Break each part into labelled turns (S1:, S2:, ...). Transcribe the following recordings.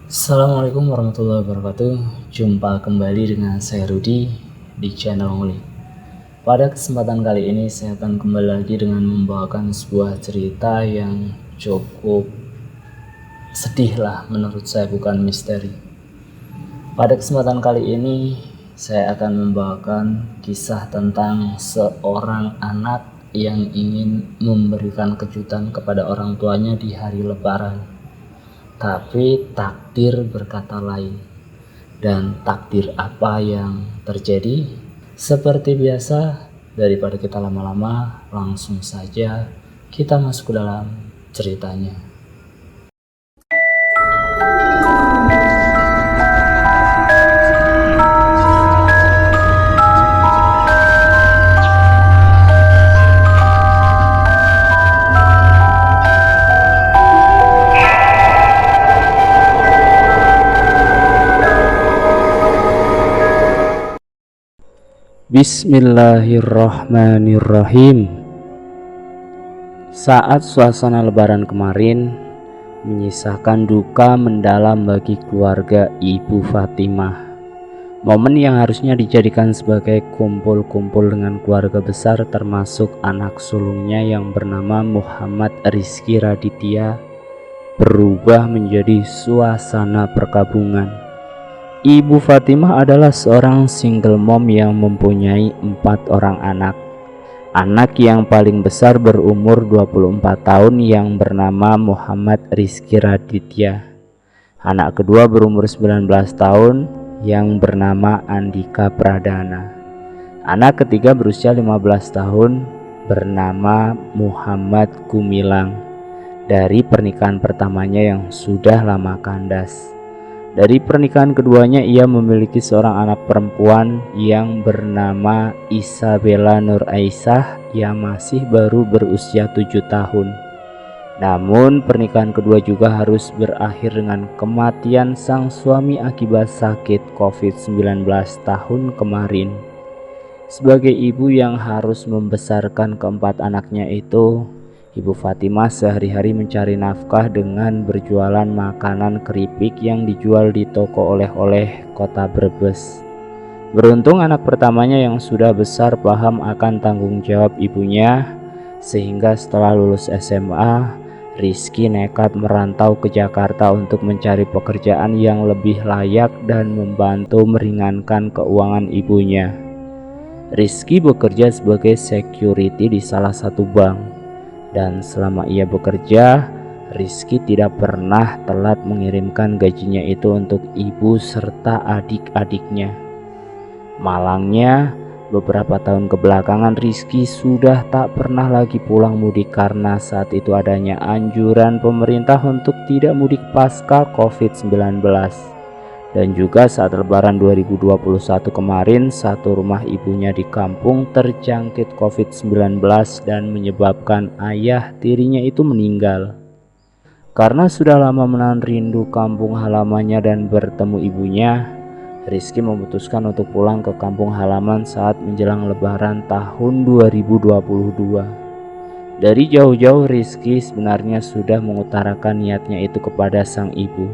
S1: Assalamualaikum warahmatullahi wabarakatuh. Jumpa kembali dengan saya Rudi di channel Ngulik. Pada kesempatan kali ini saya akan kembali lagi dengan membawakan sebuah cerita yang cukup sedih lah menurut saya, bukan misteri. Pada kesempatan kali ini saya akan membawakan kisah tentang seorang anak yang ingin memberikan kejutan kepada orang tuanya di hari Lebaran. Tapi takdir berkata lain. Dan takdir apa yang terjadi? Seperti biasa, daripada kita lama-lama, langsung saja kita masuk ke dalam ceritanya. Bismillahirrahmanirrahim. Saat suasana lebaran kemarin menyisakan duka mendalam bagi keluarga Ibu Fatimah. Momen yang harusnya dijadikan sebagai kumpul-kumpul dengan keluarga besar termasuk anak sulungnya yang bernama Muhammad Rizky Raditya berubah menjadi suasana perkabungan. Ibu Fatimah adalah seorang single mom yang mempunyai 4 orang anak. Anak yang paling besar berumur 24 tahun yang bernama Muhammad Rizky Raditya. Anak kedua berumur 19 tahun yang bernama Andika Pradana. Anak ketiga berusia 15 tahun bernama Muhammad Gumilang dari pernikahan pertamanya yang sudah lama kandas. Dari pernikahan keduanya ia memiliki seorang anak perempuan yang bernama Isabella Nur Aisyah yang masih baru berusia 7 tahun. Namun pernikahan kedua juga harus berakhir dengan kematian sang suami akibat sakit COVID-19 tahun kemarin. Sebagai ibu yang harus membesarkan keempat anaknya itu, Ibu Fatimah sehari-hari mencari nafkah dengan berjualan makanan keripik yang dijual di toko oleh-oleh kota Brebes. Beruntung anak pertamanya yang sudah besar paham akan tanggung jawab ibunya, sehingga setelah lulus SMA, Rizky nekat merantau ke Jakarta untuk mencari pekerjaan yang lebih layak dan membantu meringankan keuangan ibunya. Rizky bekerja sebagai security di salah satu bank. Dan selama ia bekerja, Rizky tidak pernah telat mengirimkan gajinya itu untuk ibu serta adik-adiknya. Malangnya, beberapa tahun kebelakangan Rizky sudah tak pernah lagi pulang mudik karena saat itu adanya anjuran pemerintah untuk tidak mudik pasca COVID-19. Dan juga saat lebaran 2021 kemarin, satu rumah ibunya di kampung terjangkit COVID-19 dan menyebabkan ayah tirinya itu meninggal. Karena sudah lama menahan rindu kampung halamannya dan bertemu ibunya, Rizky memutuskan untuk pulang ke kampung halaman saat menjelang lebaran tahun 2022. Dari jauh-jauh Rizky sebenarnya sudah mengutarakan niatnya itu kepada sang ibu.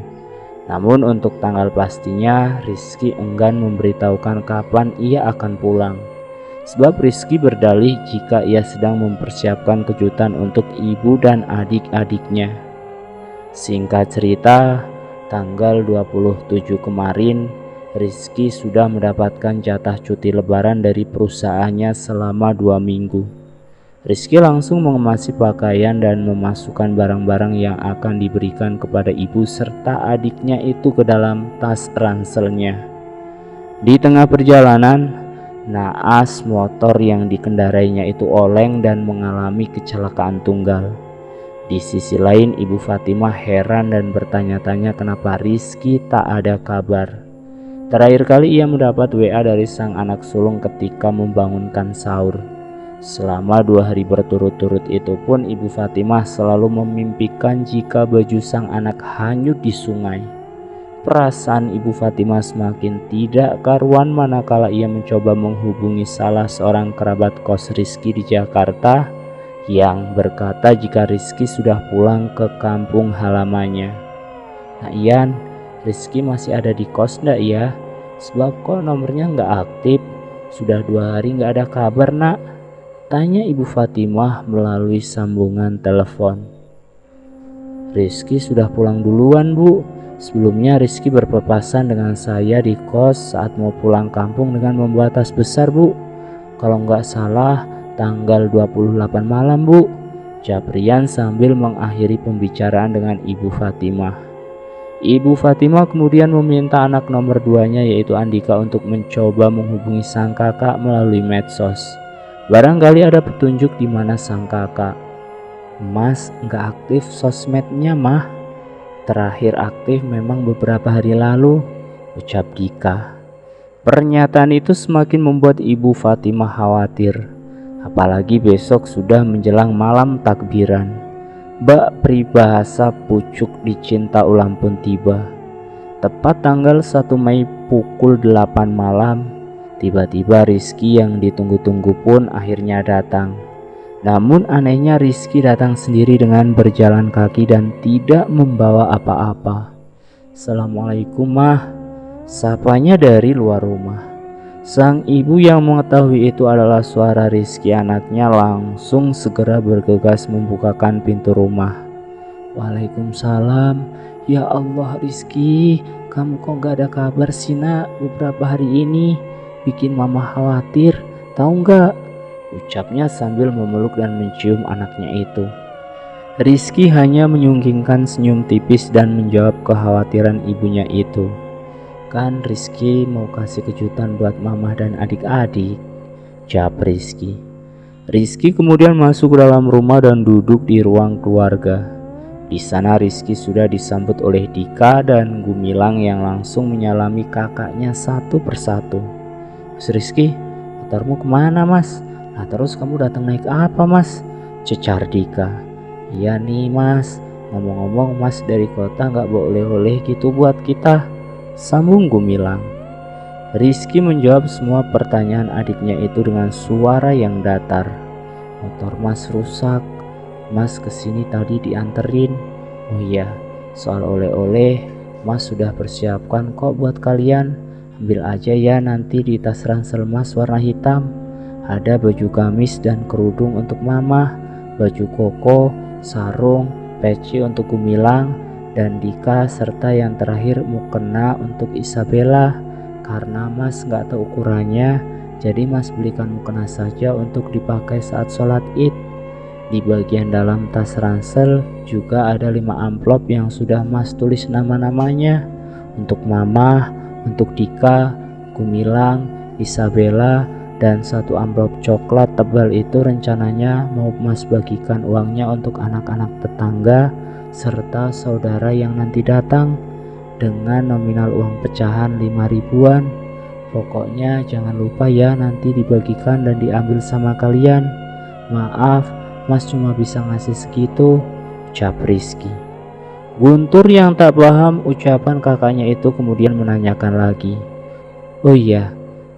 S1: Namun untuk tanggal pastinya Rizky enggan memberitahukan kapan ia akan pulang. Sebab Rizky berdalih jika ia sedang mempersiapkan kejutan untuk ibu dan adik-adiknya. Singkat cerita, tanggal 27 kemarin Rizky sudah mendapatkan jatah cuti lebaran dari perusahaannya selama 2 minggu. Rizky langsung mengemasi pakaian dan memasukkan barang-barang yang akan diberikan kepada ibu serta adiknya itu ke dalam tas ranselnya. Di tengah perjalanan, naas motor yang dikendarainya itu oleng dan mengalami kecelakaan tunggal. Di sisi lain, Ibu Fatimah heran dan bertanya-tanya kenapa Rizky tak ada kabar. Terakhir kali ia mendapat WA dari sang anak sulung ketika membangunkan sahur. Selama 2 hari berturut-turut itu pun Ibu Fatimah selalu memimpikan jika baju sang anak hanyut di sungai. Perasaan Ibu Fatimah semakin tidak karuan manakala ia mencoba menghubungi salah seorang kerabat kos Rizky di Jakarta yang berkata jika Rizky sudah pulang ke kampung halamannya. Nah Ian, Rizky masih ada di kos ndak ya? Sebab kok nomornya nggak aktif? Sudah 2 hari nggak ada kabar nak, tanya Ibu Fatimah melalui sambungan telepon. Rizky sudah pulang duluan bu. Sebelumnya Rizky berpapasan dengan saya di kos saat mau pulang kampung dengan membawa tas besar bu. Kalau nggak salah tanggal 28 malam bu, Japrian sambil mengakhiri pembicaraan dengan Ibu Fatimah. Ibu Fatimah kemudian meminta anak nomor 2-nya yaitu Andika untuk mencoba menghubungi sang kakak melalui medsos. Barangkali ada petunjuk di mana sang kakak. Mas nggak aktif sosmednya mah. Terakhir aktif memang beberapa hari lalu, ucap Dika. Pernyataan itu semakin membuat Ibu Fatimah khawatir. Apalagi besok sudah menjelang malam takbiran. Bak peribahasa pucuk dicinta ulang pun tiba. Tepat tanggal 1 Mei pukul 8 malam, tiba-tiba Rizky yang ditunggu-tunggu pun akhirnya datang. Namun anehnya Rizky datang sendiri dengan berjalan kaki dan tidak membawa apa-apa. Assalamualaikum mah, sapanya dari luar rumah. Sang ibu yang mengetahui itu adalah suara Rizky anaknya langsung segera bergegas membukakan pintu rumah. Waalaikumsalam. Ya Allah Rizky, kamu kok gak ada kabar sih nak beberapa hari ini? Bikin mama khawatir, tahu gak? Ucapnya sambil memeluk dan mencium anaknya itu. Rizky hanya menyunggingkan senyum tipis dan menjawab kekhawatiran ibunya itu. Kan Rizky mau kasih kejutan buat mama dan adik-adik, jawab Rizky. Rizky kemudian masuk ke dalam rumah dan duduk di ruang keluarga. Di sana Rizky sudah disambut oleh Dika dan Gumilang yang langsung menyalami kakaknya satu persatu. Mas Rizky, motormu kemana mas? Nah terus kamu datang naik apa mas? Cecar Dika. Iya nih mas, ngomong-ngomong mas dari kota gak bawa oleh-oleh gitu buat kita, sambung Gumilang. Rizky menjawab semua pertanyaan adiknya itu dengan suara yang datar. Motor mas rusak, mas kesini tadi dianterin. Oh iya, soal oleh-oleh mas sudah persiapkan kok buat kalian. Ambil aja ya nanti di tas ransel mas warna hitam. Ada baju gamis dan kerudung untuk mama, baju koko, sarung, peci untuk Gumilang dan Dika, serta yang terakhir mukena untuk Isabella. Karena mas gak tahu ukurannya, jadi mas belikan mukena saja untuk dipakai saat sholat id. Di bagian dalam tas ransel juga ada 5 amplop yang sudah mas tulis nama-namanya. Untuk mama, untuk Dika, Gumilang, Isabella, dan 1 amplop coklat tebal itu rencananya mau mas bagikan uangnya untuk anak-anak tetangga serta saudara yang nanti datang dengan nominal uang pecahan 5 ribuan. Pokoknya jangan lupa ya nanti dibagikan dan diambil sama kalian. Maaf mas cuma bisa ngasih segitu, ucap Rizky. Guntur yang tak paham ucapan kakaknya itu kemudian menanyakan lagi. Oh iya,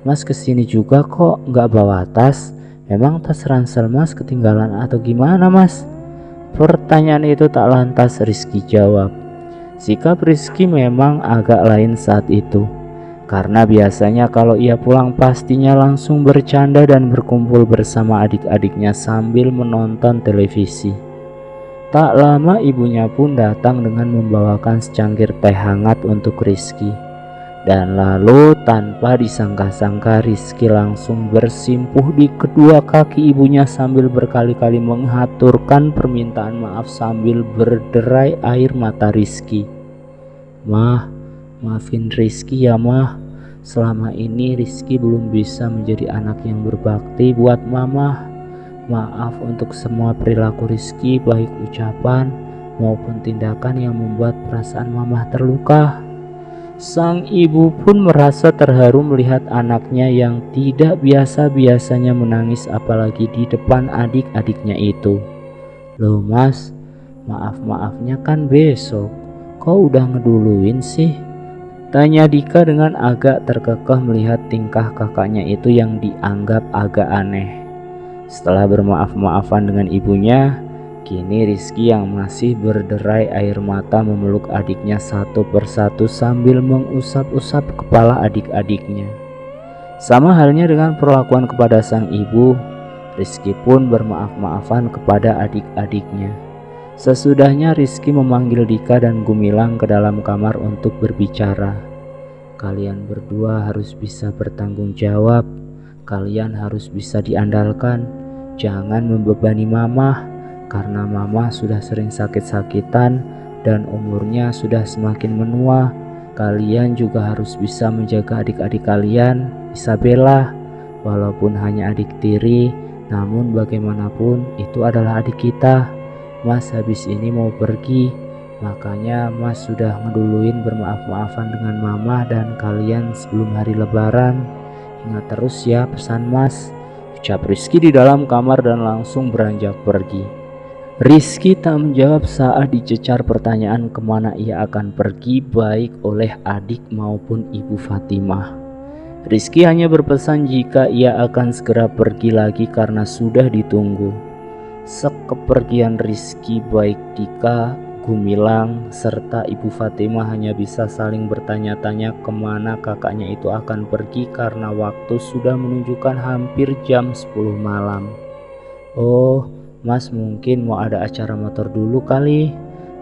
S1: mas kesini juga kok nggak bawa tas? Memang tas ransel mas ketinggalan atau gimana mas? Pertanyaan itu tak lantas Rizky jawab. Sikap Rizky memang agak lain saat itu. Karena biasanya kalau ia pulang pastinya langsung bercanda dan berkumpul bersama adik-adiknya sambil menonton televisi. Tak lama ibunya pun datang dengan membawakan secangkir teh hangat untuk Rizky. Dan lalu tanpa disangka-sangka Rizky langsung bersimpuh di kedua kaki ibunya sambil berkali-kali menghaturkan permintaan maaf sambil berderai air mata Rizky. Mah, maafin Rizky ya mah. Selama ini Rizky belum bisa menjadi anak yang berbakti buat mama. Maaf untuk semua perilaku Rizky, baik ucapan maupun tindakan yang membuat perasaan mama terluka. Sang ibu pun merasa terharu melihat anaknya yang tidak biasa-biasanya menangis apalagi di depan adik-adiknya itu. Loh mas, maaf-maafnya kan besok, kok udah ngeduluin sih? Tanya Dika dengan agak terkekeh melihat tingkah kakaknya itu yang dianggap agak aneh. Setelah bermaaf-maafan dengan ibunya, Kini Rizky yang masih berderai air mata memeluk adiknya satu persatu sambil mengusap-usap kepala adik-adiknya. Sama halnya dengan perlakuan kepada sang ibu, Rizky pun bermaaf-maafan kepada adik-adiknya. Sesudahnya Rizky memanggil Dika dan Gumilang ke dalam kamar untuk berbicara. Kalian berdua harus bisa bertanggung jawab. Kalian harus bisa diandalkan. Jangan membebani Mama, karena Mama sudah sering sakit-sakitan dan umurnya sudah semakin menua. Kalian juga harus bisa menjaga adik-adik kalian, Isabella. Walaupun hanya adik tiri, namun bagaimanapun itu adalah adik kita. Mas habis ini mau pergi, makanya Mas sudah ngeduluin bermaaf-maafan dengan Mama dan kalian sebelum hari Lebaran. Ingat terus ya pesan Mas, ucap Rizky di dalam kamar dan langsung beranjak pergi. Rizky tak menjawab saat dicecar pertanyaan kemana ia akan pergi baik oleh adik maupun ibu Fatimah. Rizky hanya berpesan jika ia akan segera pergi lagi karena sudah ditunggu. Sekepergian Rizky, baik Dika, Gumilang, serta ibu Fatimah hanya bisa saling bertanya-tanya kemana kakaknya itu akan pergi karena waktu sudah menunjukkan hampir jam 10 malam. Oh, Mas mungkin mau ada acara motor dulu kali.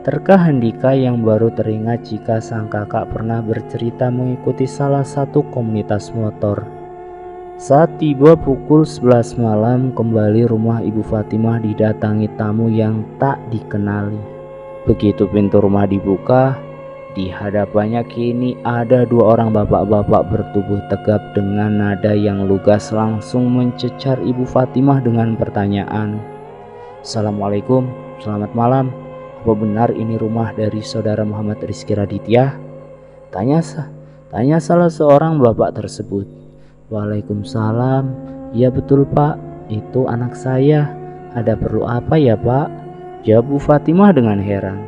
S1: Terkah Handika yang baru teringat jika sang kakak pernah bercerita mengikuti salah satu komunitas motor. Saat tiba pukul 11 malam, kembali rumah ibu Fatimah didatangi tamu yang tak dikenali. Begitu pintu rumah dibuka, di hadapannya kini ada dua orang bapak-bapak bertubuh tegap dengan nada yang lugas langsung mencecar ibu Fatimah dengan pertanyaan. Assalamualaikum, selamat malam. Apa benar ini rumah dari saudara Muhammad Rizky Raditya? Tanya salah seorang bapak tersebut. Waalaikumsalam. Ya betul Pak, itu anak saya. Ada perlu apa ya Pak? Jawab Bu Fatimah dengan heran.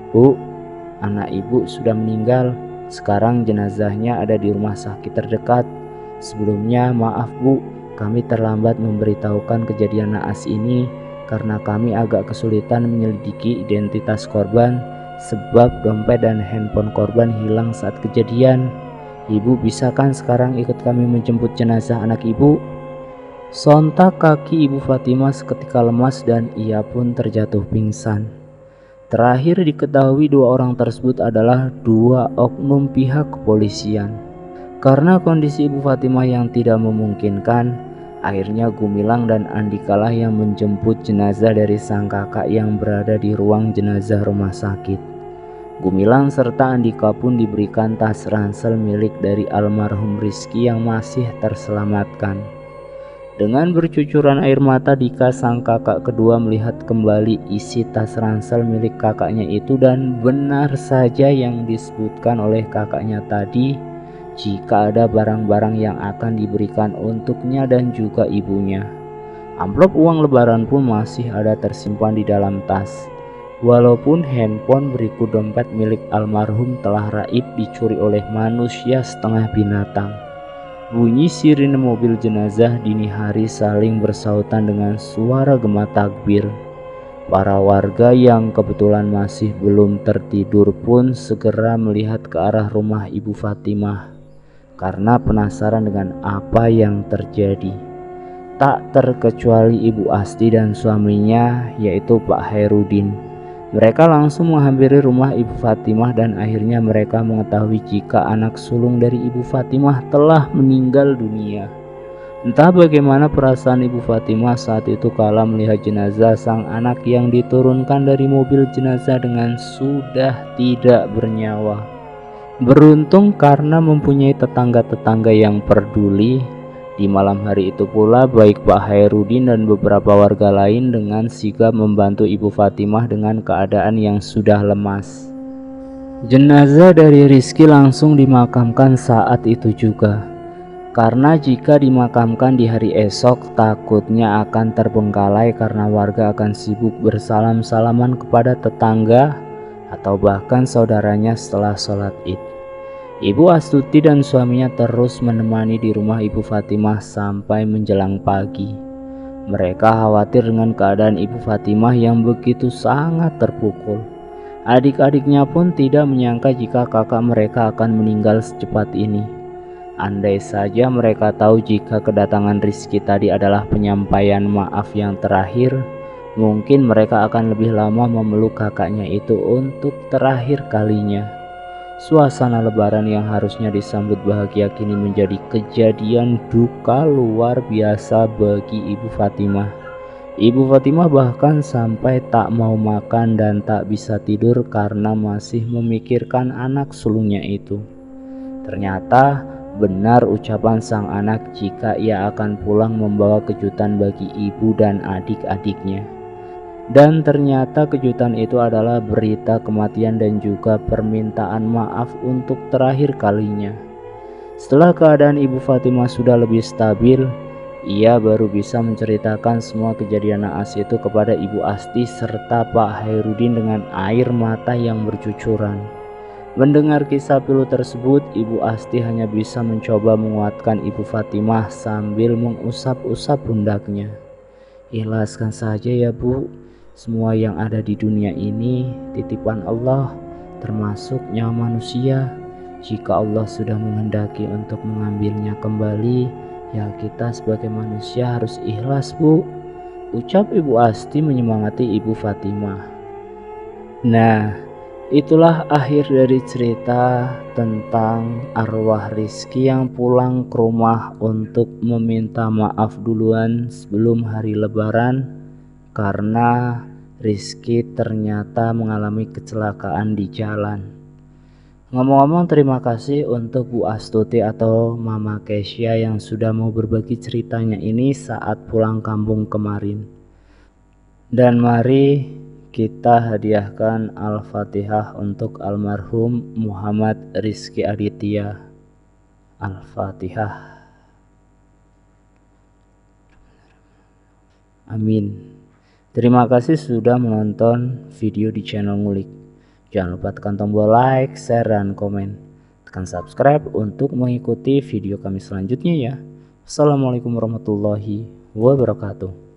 S1: Bu, anak ibu sudah meninggal. Sekarang jenazahnya ada di rumah sakit terdekat. Sebelumnya maaf Bu, kami terlambat memberitahukan kejadian naas ini karena kami agak kesulitan menyelidiki identitas korban sebab dompet dan handphone korban hilang saat kejadian. Ibu bisa kan sekarang ikut kami menjemput jenazah anak ibu? Sontak kaki ibu Fatimah seketika lemas dan ia pun terjatuh pingsan. Terakhir diketahui dua orang tersebut adalah dua oknum pihak kepolisian. Karena kondisi ibu Fatimah yang tidak memungkinkan, akhirnya Gumilang dan Andikalah yang menjemput jenazah dari sang kakak yang berada di ruang jenazah rumah sakit. Gumilang serta Andika pun diberikan tas ransel milik dari almarhum Rizky yang masih terselamatkan. Dengan bercucuran air mata Dika sang kakak kedua melihat kembali isi tas ransel milik kakaknya itu dan benar saja yang disebutkan oleh kakaknya tadi. Jika ada barang-barang yang akan diberikan untuknya dan juga ibunya. Amplop uang lebaran pun masih ada tersimpan di dalam tas. Walaupun handphone berikut dompet milik almarhum telah raib dicuri oleh manusia setengah binatang. Bunyi sirine mobil jenazah dini hari saling bersautan dengan suara gema takbir. Para warga yang kebetulan masih belum tertidur pun segera melihat ke arah rumah ibu Fatimah karena penasaran dengan apa yang terjadi. Tak terkecuali Ibu Asti dan suaminya yaitu Pak Hairudin. Mereka langsung menghampiri rumah Ibu Fatimah dan akhirnya mereka mengetahui jika anak sulung dari Ibu Fatimah telah meninggal dunia. Entah bagaimana perasaan Ibu Fatimah saat itu kala melihat jenazah sang anak yang diturunkan dari mobil jenazah dengan sudah tidak bernyawa. Beruntung karena mempunyai tetangga-tetangga yang peduli, di malam hari itu pula baik Pak Hairudin dan beberapa warga lain dengan sigap membantu Ibu Fatimah dengan keadaan yang sudah lemas. Jenazah dari Rizky langsung dimakamkan saat itu juga. Karena jika dimakamkan di hari esok takutnya akan terbengkalai karena warga akan sibuk bersalam-salaman kepada tetangga atau bahkan saudaranya setelah sholat id. Ibu Astuti dan suaminya terus menemani di rumah Ibu Fatimah sampai menjelang pagi. Mereka khawatir dengan keadaan Ibu Fatimah yang begitu sangat terpukul. Adik-adiknya pun tidak menyangka jika kakak mereka akan meninggal secepat ini. Andai saja mereka tahu jika kedatangan Rizky tadi adalah penyampaian maaf yang terakhir, mungkin mereka akan lebih lama memeluk kakaknya itu untuk terakhir kalinya. Suasana lebaran yang harusnya disambut bahagia kini menjadi kejadian duka luar biasa bagi Ibu Fatimah. Ibu Fatimah bahkan sampai tak mau makan dan tak bisa tidur karena masih memikirkan anak sulungnya itu. Ternyata benar ucapan sang anak jika ia akan pulang membawa kejutan bagi ibu dan adik-adiknya. Dan ternyata kejutan itu adalah berita kematian dan juga permintaan maaf untuk terakhir kalinya. Setelah keadaan Ibu Fatimah sudah lebih stabil, ia baru bisa menceritakan semua kejadian naas itu kepada Ibu Asti serta Pak Hairudin dengan air mata yang bercucuran. Mendengar kisah pilu tersebut, Ibu Asti hanya bisa mencoba menguatkan Ibu Fatimah sambil mengusap-usap pundaknya. Ikhlaskan saja ya Bu, semua yang ada di dunia ini titipan Allah, termasuk nyawa manusia. Jika Allah sudah menghendaki untuk mengambilnya kembali, ya kita sebagai manusia harus ikhlas Bu, ucap Ibu Asti menyemangati Ibu Fatimah. Nah, itulah akhir dari cerita tentang arwah Rizky yang pulang ke rumah untuk meminta maaf duluan sebelum hari Lebaran karena Rizky ternyata mengalami kecelakaan di jalan. Ngomong-ngomong, terima kasih untuk Bu Astuti atau Mama Kesya yang sudah mau berbagi ceritanya ini saat pulang kampung kemarin. Dan mari kita hadiahkan Al-Fatihah untuk almarhum Muhammad Rizky Aditya. Al-Fatihah. Amin. Terima kasih sudah menonton video di channel Ngulik. Jangan lupa tekan tombol like, share, dan komen. Tekan subscribe untuk mengikuti video kami selanjutnya ya. Assalamualaikum warahmatullahi wabarakatuh.